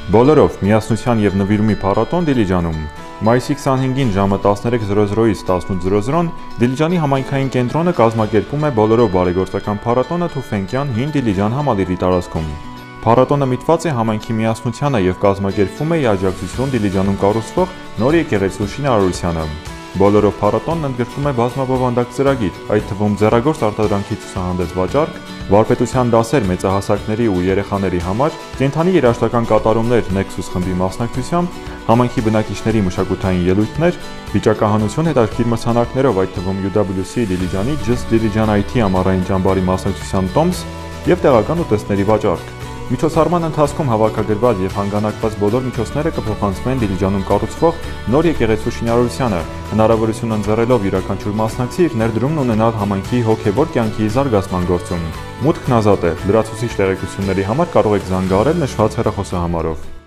Բոլորով միասնության և նվիրումի փառատոն Դիլիջանում։ Մայիսի 25-ին ժամը 13:00-ից 18:00 Դիլիջանի համայնքային կենտրոնը կազմակերպում է բոլորով բարեգործական փառատոնը Թուֆենկյան հին Դիլիջան համալիրի տարածքում։ Փառատոնը միտված է համայնքի միասնությանը և կազմակերպվում է ի աջակցություն Դիլիջանում կառուցվող նոր եկեղեցու շինարարությանը։ Բոլորով փառատոնն ընդգրկում է բազմաբովանդակ ծրագիր, այդ թվում ձեռագործ արտադրանքի ցուցահանդես վաճառք, վարպետության դասեր մեծահասակների ու երեխաների համար, կենդանի երաժշտական կատարումներ Nexus խմբի մասնակցությամբ, համայնքի բնակիչների մշակութային ելույթներ, վիճակահանություն հետաքրքիր մրցանակներով, այդ թվում UWC Դիլիջանի Just Dilijan IT ամառային ճամբարի մասնակցությամբ տոմս և տեղական ուտեստների վաճառք։ Միջոցառման ընթացքում հավաքագրված և հանգանակված բոլոր միջոցները կփոխանցվեն Դիլիջանում կառուցվող նոր եկեղեցու շինարարությանը, հնարավորություն ընձեռելով յուրաքանչյուր մասնակցի իր ներդրումն ունենալ համայնքի հոգևոր կյանքի զարգացման գործում։ Մուտքն ազատ է, լրացուցիչ տեղեկությունների համար կարող եք զանգահարել նշված հեռախոսահամարով։